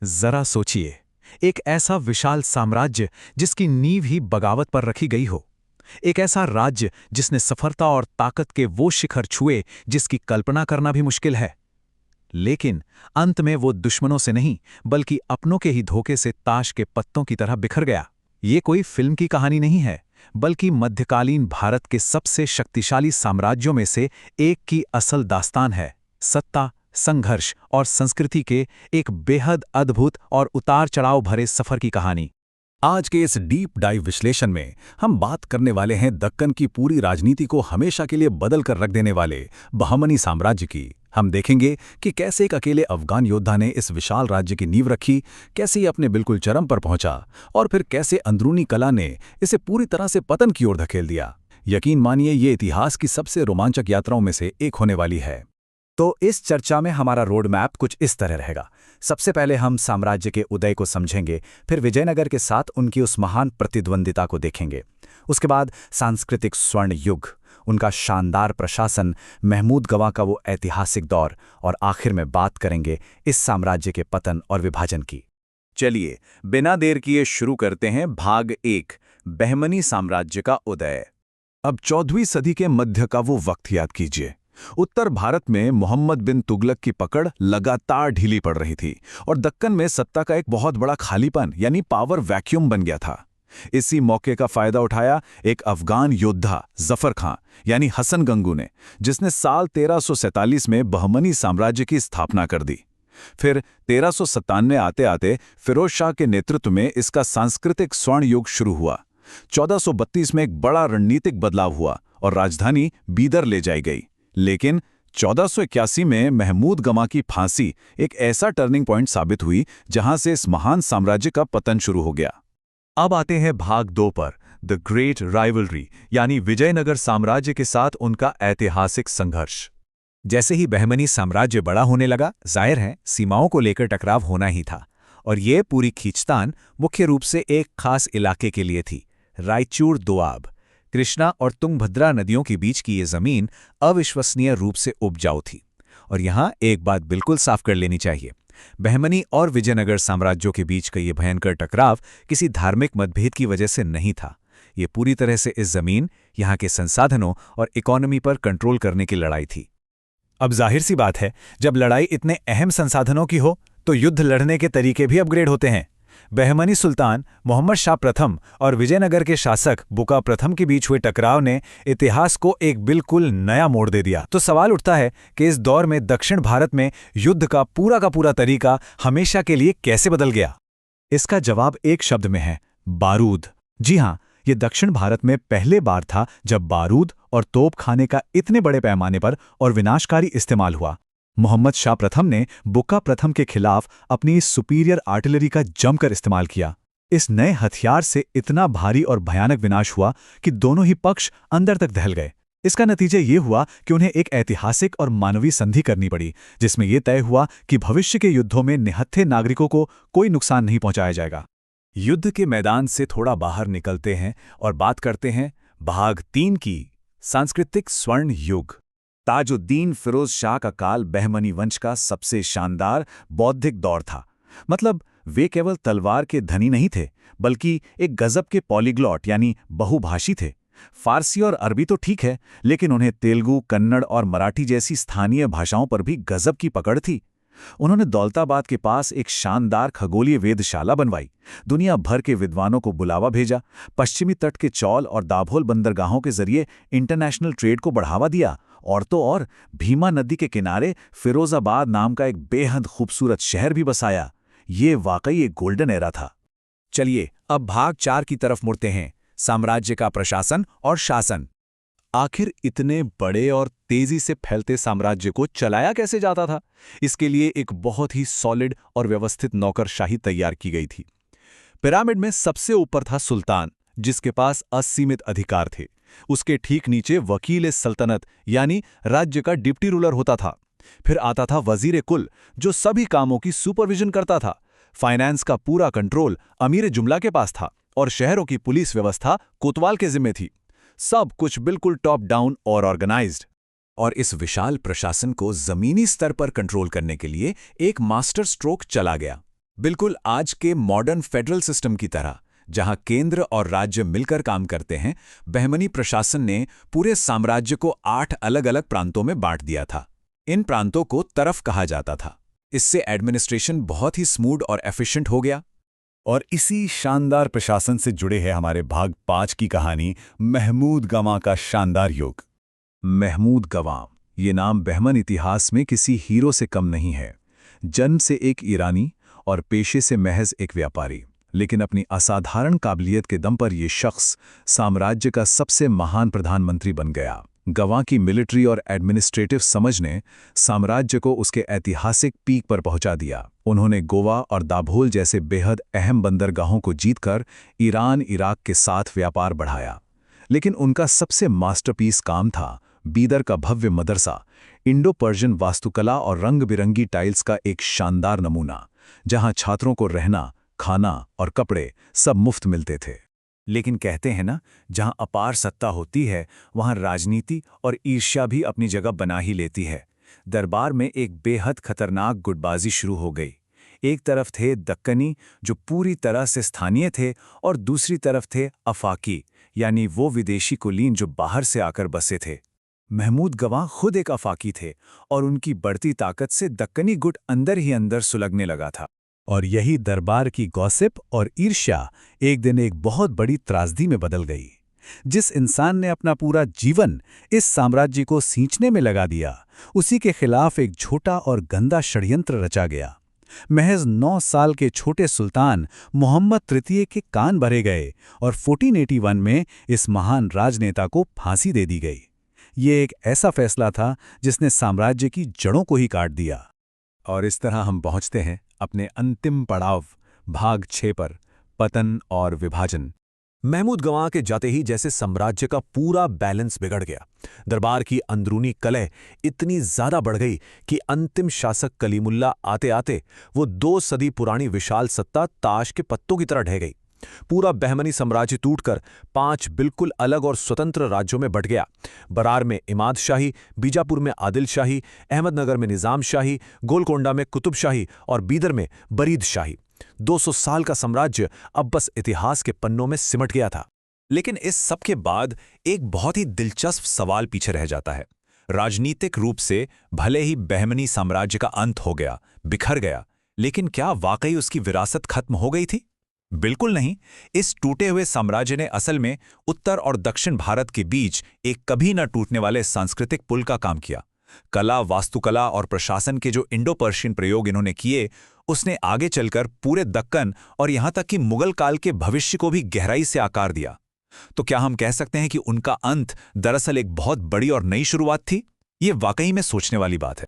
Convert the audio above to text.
जरा सोचिए, एक ऐसा विशाल साम्राज्य जिसकी नींव ही बगावत पर रखी गई हो। एक ऐसा राज्य जिसने सफलता और ताकत के वो शिखर छुए जिसकी कल्पना करना भी मुश्किल है। लेकिन अंत में वो दुश्मनों से नहीं, बल्कि अपनों के ही धोखे से ताश के पत्तों की तरह बिखर गया। ये कोई फिल्म की कहानी नहीं है, बल्कि मध्यकालीन भारत के सबसे शक्तिशाली साम्राज्यों में से एक की असल दास्तान है। सत्ता, संघर्ष और संस्कृति के एक बेहद अद्भुत और उतार चढ़ाव भरे सफर की कहानी। आज के इस डीप डाइव विश्लेषण में हम बात करने वाले हैं दक्कन की पूरी राजनीति को हमेशा के लिए बदल कर रख देने वाले बहमनी साम्राज्य की। हम देखेंगे कि कैसे एक अकेले अफगान योद्धा ने इस विशाल राज्य की नींव रखी, कैसे ये अपने बिल्कुल चरम पर पहुंचा और फिर कैसे अंदरूनी कला ने इसे पूरी तरह से पतन की ओर धकेल दिया। यकीन मानिए, ये इतिहास की सबसे रोमांचक यात्राओं में से एक होने वाली है। तो इस चर्चा में हमारा रोड मैप कुछ इस तरह रहेगा। सबसे पहले हम साम्राज्य के उदय को समझेंगे, फिर विजयनगर के साथ उनकी उस महान प्रतिद्वंदिता को देखेंगे। उसके बाद सांस्कृतिक स्वर्ण युग, उनका शानदार प्रशासन, महमूद गवा का वो ऐतिहासिक दौर, और आखिर में बात करेंगे इस साम्राज्य के पतन और विभाजन की। चलिए बिना देर किए शुरू करते हैं भाग 1, बहमनी साम्राज्य का उदय। अब 14वीं सदी के मध्य का वो वक्त याद कीजिए। उत्तर भारत में मोहम्मद बिन तुगलक की पकड़ लगातार ढीली पड़ रही थी और दक्कन में सत्ता का एक बहुत बड़ा खालीपन यानी पावर वैक्यूम बन गया था। इसी मौके का फायदा उठाया एक अफगान योद्धा जफर खां यानी हसन गंगू ने, जिसने साल 1347 में बहमनी साम्राज्य की स्थापना कर दी। फिर 1397 आते आते फिरोज शाह के नेतृत्व में इसका सांस्कृतिक स्वर्ण युग शुरू हुआ। 1432 में एक बड़ा रणनीतिक बदलाव हुआ और राजधानी बीदर ले जाई गई। लेकिन 1481 में महमूद गमा की फांसी एक ऐसा टर्निंग पॉइंट साबित हुई जहां से इस महान साम्राज्य का पतन शुरू हो गया। अब आते हैं भाग 2 पर, द ग्रेट राइवलरी यानी विजयनगर साम्राज्य के साथ उनका ऐतिहासिक संघर्ष। जैसे ही बहमनी साम्राज्य बड़ा होने लगा, जाहिर है सीमाओं को लेकर टकराव होना ही था, और ये पूरी खींचतान मुख्य रूप से एक खास इलाके के लिए थी, रायचूर दोआब। कृष्णा और तुंगभद्रा नदियों के बीच की ये जमीन अविश्वसनीय रूप से उपजाऊ थी। और यहाँ एक बात बिल्कुल साफ कर लेनी चाहिए, बहमनी और विजयनगर साम्राज्यों के बीच का ये भयंकर टकराव किसी धार्मिक मतभेद की वजह से नहीं था। ये पूरी तरह से इस जमीन, यहाँ के संसाधनों और इकोनॉमी पर कंट्रोल करने की लड़ाई थी। अब जाहिर सी बात है, जब लड़ाई इतने अहम संसाधनों की हो तो युद्ध लड़ने के तरीके भी अपग्रेड होते हैं। बहमनी सुल्तान मोहम्मद शाह प्रथम और विजयनगर के शासक बुका प्रथम के बीच हुए टकराव ने इतिहास को एक बिल्कुल नया मोड़ दे दिया। तो सवाल उठता है कि इस दौर में दक्षिण भारत में युद्ध का पूरा तरीका हमेशा के लिए कैसे बदल गया? इसका जवाब एक शब्द में है, बारूद। जी हाँ, ये दक्षिण भारत में पहले बार था जब बारूद और तोपखाने का इतने बड़े पैमाने पर और विनाशकारी इस्तेमाल हुआ। मोहम्मद शाह प्रथम ने बुक्का प्रथम के खिलाफ अपनी सुपीरियर आर्टिलरी का जमकर इस्तेमाल किया। इस नए हथियार से इतना भारी और भयानक विनाश हुआ कि दोनों ही पक्ष अंदर तक दहल गए। इसका नतीजा ये हुआ कि उन्हें एक ऐतिहासिक और मानवीय संधि करनी पड़ी, जिसमें यह तय हुआ कि भविष्य के युद्धों में निहत्थे नागरिकों को कोई नुकसान नहीं पहुंचाया जाएगा। युद्ध के मैदान से थोड़ा बाहर निकलते हैं और बात करते हैं भाग 3 की, सांस्कृतिक स्वर्ण युग। ताजुद्दीन फिरोज शाह का काल बहमनी वंश का सबसे शानदार बौद्धिक दौर था। मतलब वे केवल तलवार के धनी नहीं थे, बल्कि एक गजब के पॉलीग्लॉट यानी बहुभाषी थे। फारसी और अरबी तो ठीक है, लेकिन उन्हें तेलुगु, कन्नड़ और मराठी जैसी स्थानीय भाषाओं पर भी गजब की पकड़ थी। उन्होंने दौलताबाद के पास एक शानदार खगोलीय वेधशाला बनवाई, दुनिया भर के विद्वानों को बुलावा भेजा, पश्चिमी तट के चौल और दाभोल बंदरगाहों के जरिए इंटरनेशनल ट्रेड को बढ़ावा दिया, और तो और भीमा नदी के किनारे फिरोजाबाद नाम का एक बेहद खूबसूरत शहर भी बसाया। ये वाकई एक गोल्डन एरा था। चलिए अब भाग 4 की तरफ मुड़ते हैं, साम्राज्य का प्रशासन और शासन। आखिर इतने बड़े और तेजी से फैलते साम्राज्य को चलाया कैसे जाता था? इसके लिए एक बहुत ही सॉलिड और व्यवस्थित नौकरशाही तैयार की गई थी। पिरामिड में सबसे ऊपर था सुल्तान, जिसके पास असीमित अधिकार थे। उसके ठीक नीचे वकील सल्तनत यानी राज्य का डिप्टी रूलर होता था। फिर आता था वजीर कुल, जो सभी कामों की सुपरविजन करता था। फाइनेंस का पूरा कंट्रोल अमीर जुमला के पास था और शहरों की पुलिस व्यवस्था कोतवाल के जिम्मे थी। सब कुछ बिल्कुल टॉप डाउन और ऑर्गेनाइज्ड। और इस विशाल प्रशासन को जमीनी स्तर पर कंट्रोल करने के लिए एक मास्टर स्ट्रोक चला गया, बिल्कुल आज के मॉडर्न फेडरल सिस्टम की तरह, जहां केंद्र और राज्य मिलकर काम करते हैं। बहमनी प्रशासन ने पूरे साम्राज्य को 8 अलग-अलग प्रांतों में बांट दिया था। इन प्रांतों को तरफ कहा जाता था। इससे एडमिनिस्ट्रेशन बहुत ही स्मूथ और एफिशिएंट हो गया। और इसी शानदार प्रशासन से जुड़े है हमारे भाग 5 की कहानी, महमूद गवां का शानदार युग। महमूद गवां, ये नाम बहमन इतिहास में किसी हीरो से कम नहीं है। जन्म से एक ईरानी और पेशे से महज एक व्यापारी, लेकिन अपनी असाधारण काबिलियत के दम पर यह शख्स साम्राज्य का सबसे महान प्रधानमंत्री बन गया। गवां की मिलिट्री और एडमिनिस्ट्रेटिव समझ ने साम्राज्य को उसके ऐतिहासिक पीक पर पहुंचा दिया। उन्होंने गोवा और दाभोल जैसे बेहद अहम बंदरगाहों को जीतकर ईरान इराक के साथ व्यापार बढ़ाया। लेकिन उनका सबसे मास्टरपीस काम था बीदर का भव्य मदरसा, इंडो पर्शियन वास्तुकला और रंग-बिरंगी टाइल्स का एक शानदार नमूना, जहां छात्रों को रहना, खाना और कपड़े सब मुफ्त मिलते थे। लेकिन कहते हैं ना, जहां अपार सत्ता होती है वहां राजनीति और ईर्ष्या भी अपनी जगह बना ही लेती है। दरबार में एक बेहद खतरनाक गुटबाजी शुरू हो गई। एक तरफ थे दक्कनी, जो पूरी तरह से स्थानीय थे, और दूसरी तरफ थे अफाकी, यानी वो विदेशी कुलीन जो बाहर से आकर बसे थे। महमूद गवां खुद एक अफाकी थे और उनकी बढ़ती ताकत से दक्कनी गुट अंदर ही अंदर सुलगने लगा था। और यही दरबार की गॉसिप और ईर्ष्या एक दिन एक बहुत बड़ी त्रासदी में बदल गई। जिस इंसान ने अपना पूरा जीवन इस साम्राज्य को सींचने में लगा दिया, उसी के खिलाफ एक छोटा और गंदा षड्यंत्र रचा गया। महज 9 साल के छोटे सुल्तान मोहम्मद तृतीय के कान भरे गए और 1481 में इस महान राजनेता को फांसी दे दी गई। ये एक ऐसा फैसला था जिसने साम्राज्य की जड़ों को ही काट दिया। और इस तरह हम पहुंचते हैं अपने अंतिम पड़ाव, भाग 6 पर, पतन और विभाजन। महमूद गवां के जाते ही जैसे साम्राज्य का पूरा बैलेंस बिगड़ गया। दरबार की अंदरूनी कलह इतनी ज्यादा बढ़ गई कि अंतिम शासक कलीमुल्ला आते आते वो 2 सदी पुरानी विशाल सत्ता ताश के पत्तों की तरह ढह गई। पूरा बहमनी साम्राज्य टूटकर 5 बिल्कुल अलग और स्वतंत्र राज्यों में बंट गया। बरार में इमाद शाही, बीजापुर में आदिल शाही, अहमदनगर में निजाम शाही, गोलकोंडा में कुतुब शाही और बीदर में बरीद शाही। 200 साल का साम्राज्य अब बस इतिहास के पन्नों में सिमट गया था। लेकिन इस सब के बाद एक बहुत ही दिलचस्प सवाल पीछे रह जाता है। राजनीतिक रूप से भले ही बहमनी साम्राज्य का अंत हो गया, बिखर गया, लेकिन क्या वाकई उसकी विरासत खत्म हो गई थी? बिल्कुल नहीं। इस टूटे हुए साम्राज्य ने असल में उत्तर और दक्षिण भारत के बीच एक कभी न टूटने वाले सांस्कृतिक पुल का काम किया। कला, वास्तुकला और प्रशासन के जो इंडो पर्शियन प्रयोग इन्होंने किए, उसने आगे चलकर पूरे दक्कन और यहां तक कि मुगल काल के भविष्य को भी गहराई से आकार दिया। तो क्या हम कह सकते हैं कि उनका अंत दरअसल एक बहुत बड़ी और नई शुरुआत थी? ये वाकई में सोचने वाली बात है।